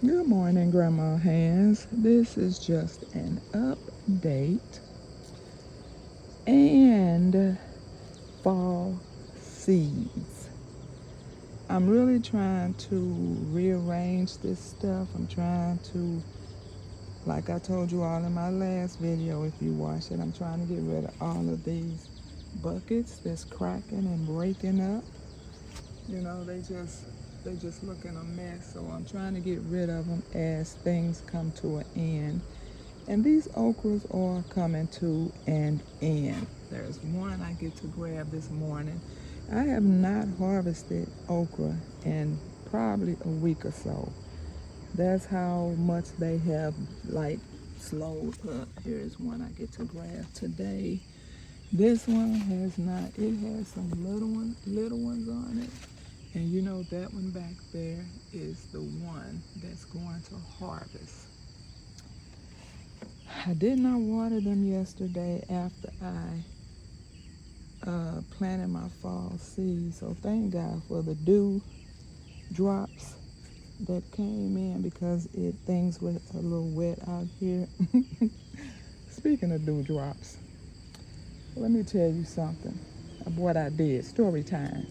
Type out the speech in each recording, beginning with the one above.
Good morning, Grandma Hands. This is just an update and fall seeds. I'm really trying to rearrange this stuff. I'm trying to, like I told you all in my last video, if you watched it, I'm trying to get rid of all of these buckets that's cracking and breaking up. You know, they just looking a mess. So I'm trying to get rid of them as things come to an end. And these okras are coming to an end. There's one I get to grab this morning. I have not harvested okra in probably a week or so. That's how much they have like slowed up. Here's one I get to grab today. This one has not. It has some little ones on it. And you know that one back there is the one that's going to harvest. I did not water them yesterday after I planted my fall seeds. So thank God for the dew drops that came in because things were a little wet out here. Speaking of dew drops, let me tell you something of what I did. Story time.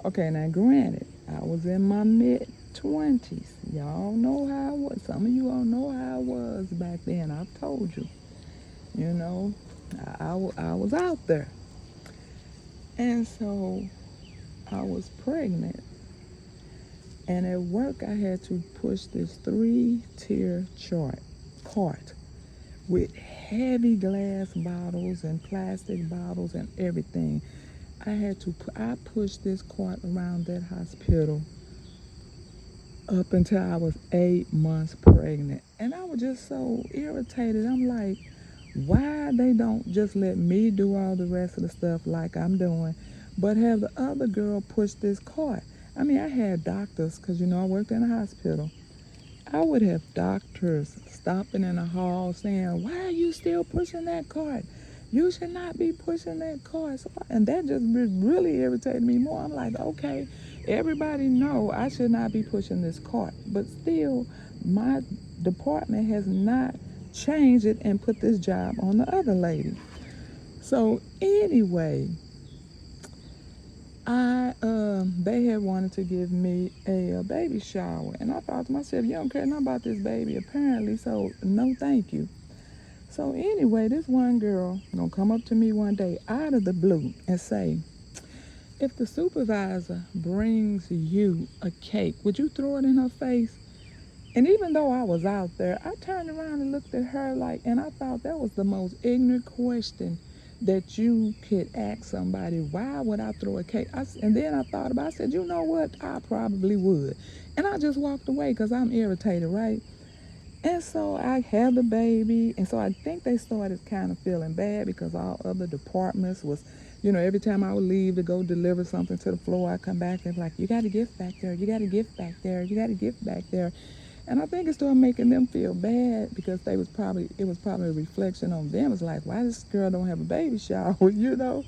Okay, now granted, I was in my mid-20s. Y'all know how I was. Some of you all know how I was back then. I've told you. You know, I was out there. And so I was pregnant. And at work, I had to push this 3-tier cart with heavy glass bottles and plastic bottles and everything. I pushed this cart around that hospital up until I was 8 months pregnant. And I was just so irritated. I'm like, why they don't just let me do all the rest of the stuff like I'm doing, but have the other girl push this cart? I mean, I had doctors, because you know I worked in a hospital. I would have doctors stopping in the hall saying, why are you still pushing that cart? You should not be pushing that cart. And that just really irritated me more. I'm like, okay, everybody know I should not be pushing this cart. But still, my department has not changed it and put this job on the other lady. So anyway, they had wanted to give me a baby shower, and I thought to myself, you don't care nothing about this baby apparently, so no thank you. So anyway, this one girl gonna come up to me one day out of the blue and say, if the supervisor brings you a cake, would you throw it in her face? And even though I was out there, I turned around and looked at her like, and I thought that was the most ignorant question that you could ask somebody. Why would I throw a cake? And then I thought about it. I said, you know what? I probably would. And I just walked away because I'm irritated, right? And so I had the baby. And so I think they started kind of feeling bad because all other departments was, you know, every time I would leave to go deliver something to the floor, I come back, they'd be like, you got a gift back there. You got a gift back there. You got a gift back there. And I think it started making them feel bad because it was probably a reflection on them. It's like, why this girl don't have a baby shower, you know?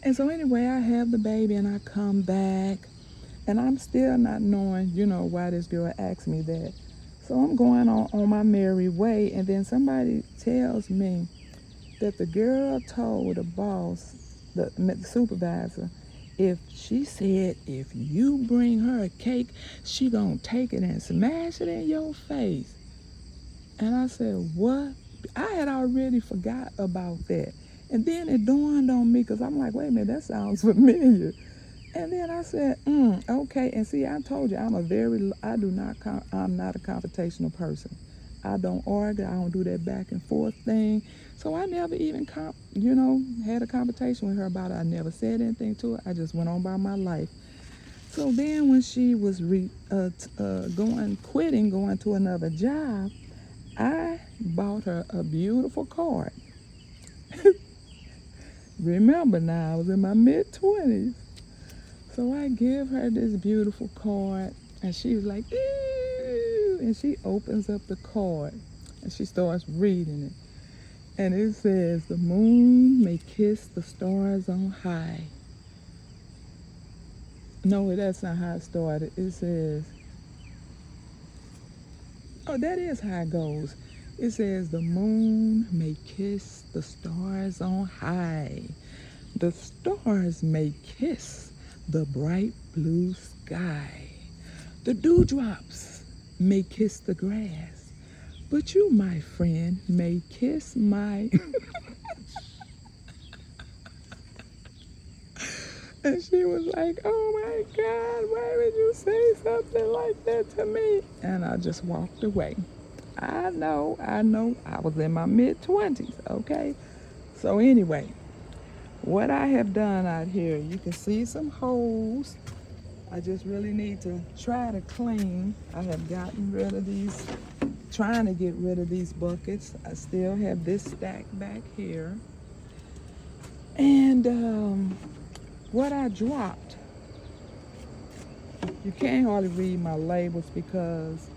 And so anyway, I have the baby and I come back and I'm still not knowing, you know, why this girl asked me that. So I'm going on my merry way, and then somebody tells me that the girl told the boss, the supervisor, if she said if you bring her a cake, she gonna take it and smash it in your face. And I said, what? I had already forgot about that. And then it dawned on me because I'm like, wait a minute, that sounds familiar. And then I said, okay. And see, I told you, I'm not a confrontational person. I don't argue. I don't do that back and forth thing. So I never even, had a conversation with her about it. I never said anything to her. I just went on by my life. So then when she was going to another job, I bought her a beautiful card. Remember now, I was in my mid-20s. So I give her this beautiful card, and she was like, ew, and she opens up the card, and she starts reading it. And it says, the moon may kiss the stars on high. No, that's not how it started. It says, Oh, that is how it goes. It says the moon may kiss the stars on high. The stars may kiss the bright blue sky. The dewdrops may kiss the grass. But you, my friend, may kiss my. And she was like, oh my God, why would you say something like that to me? And I just walked away. I know, I was in my mid-20s, okay? So anyway, what I have done out here, you can see some holes. I just really need to try to clean. I have gotten rid of these, trying to get rid of these buckets. I still have this stack back here. And what I dropped, you can't hardly read my labels because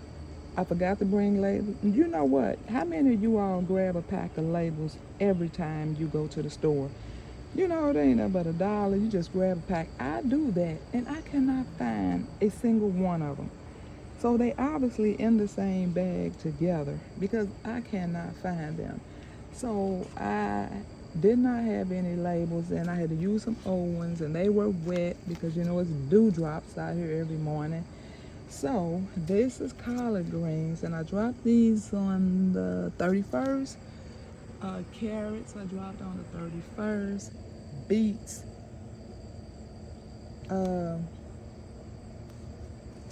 I forgot to bring labels. You know what? How many of you all grab a pack of labels every time you go to the store? You know, it ain't nothing but $1. You just grab a pack. I do that, and I cannot find a single one of them. So they obviously in the same bag together because I cannot find them. So I did not have any labels, and I had to use some old ones, and they were wet because, you know, it's dewdrops out here every morning. So this is collard greens, and I dropped these on the 31st. Carrots I dropped on the 31st. Beets.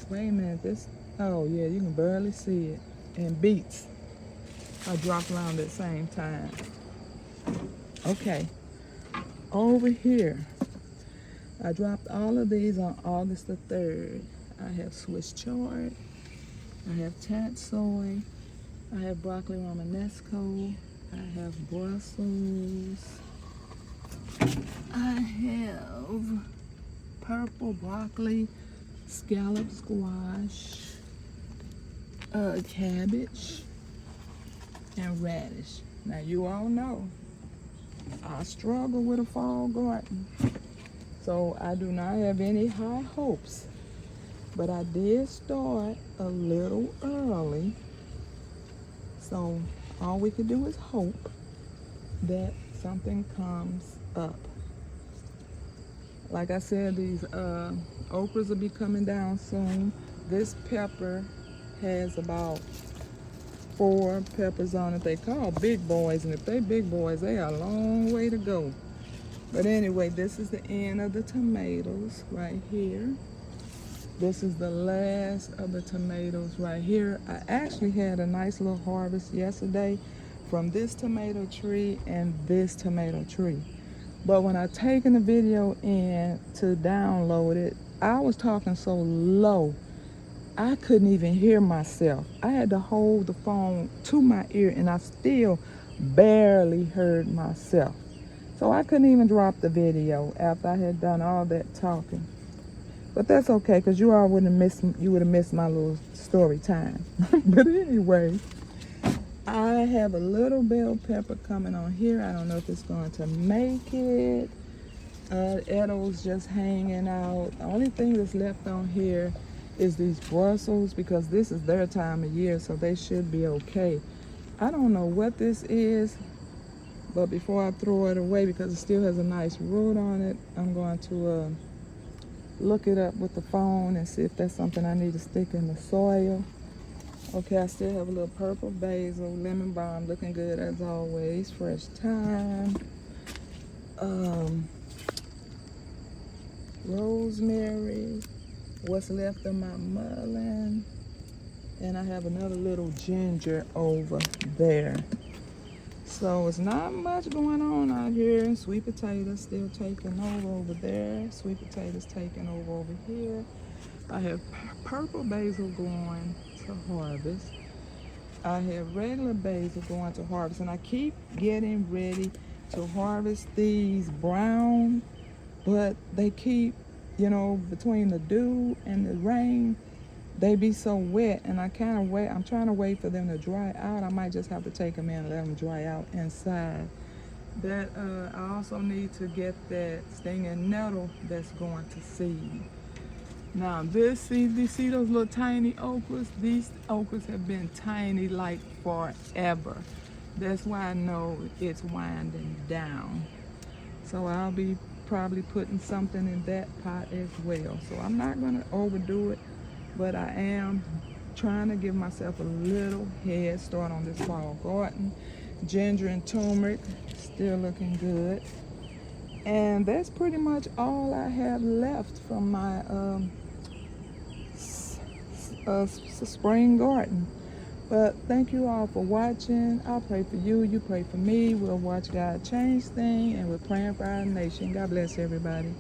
Wait a minute, this, oh yeah, you can barely see it. And beets I dropped around at the same time. Okay, over here, I dropped all of these on August the 3rd. I have Swiss chard, I have tatsoi, I have broccoli romanesco, I have Brussels, I have purple broccoli, scallop squash, cabbage, and radish. Now you all know I struggle with a fall garden, so I do not have any high hopes, but I did start a little early, so all we could do is hope that something comes up. Like I said, these okras will be coming down soon. This pepper has about 4 peppers on it. They call big boys, and if they big boys, they are a long way to go. But anyway, this is the end of the tomatoes right here. This is the last of the tomatoes right here. I actually had a nice little harvest yesterday from this tomato tree and this tomato tree. But when I taken the video in to download it, I was talking so low, I couldn't even hear myself. I had to hold the phone to my ear, and I still barely heard myself. So I couldn't even drop the video after I had done all that talking. But that's okay, because you all would have missed my little story time. But anyway, I have a little bell pepper coming on here. I don't know if it's going to make it. Edel's just hanging out. The only thing that's left on here is these Brussels, because this is their time of year, so they should be okay. I don't know what this is, but before I throw it away, because it still has a nice root on it, I'm going to look it up with the phone and see if that's something I need to stick in the soil. Okay, I still have a little purple basil, lemon balm, looking good as always. Fresh thyme, rosemary, what's left of my mullein, and I have another little ginger over there. So it's not much going on out here. Sweet potatoes still taking over there. Sweet potatoes taking over here. I have purple basil going to harvest. I have regular basil going to harvest, and I keep getting ready to harvest these brown, but they keep, you know, between the dew and the rain, they be so wet, and I'm trying to wait for them to dry out. I might just have to take them in and let them dry out inside. That I also need to get that stinging nettle that's going to seed. Now this, see those little tiny okras? These okras have been tiny like forever. That's why I know it's winding down. So I'll be probably putting something in that pot as well. So I'm not gonna overdo it, but I am trying to give myself a little head start on this fall garden. Ginger and turmeric, still looking good. And that's pretty much all I have left from my spring garden. But thank you all for watching. I'll pray for you. You pray for me. We'll watch God change things, and we're praying for our nation. God bless everybody.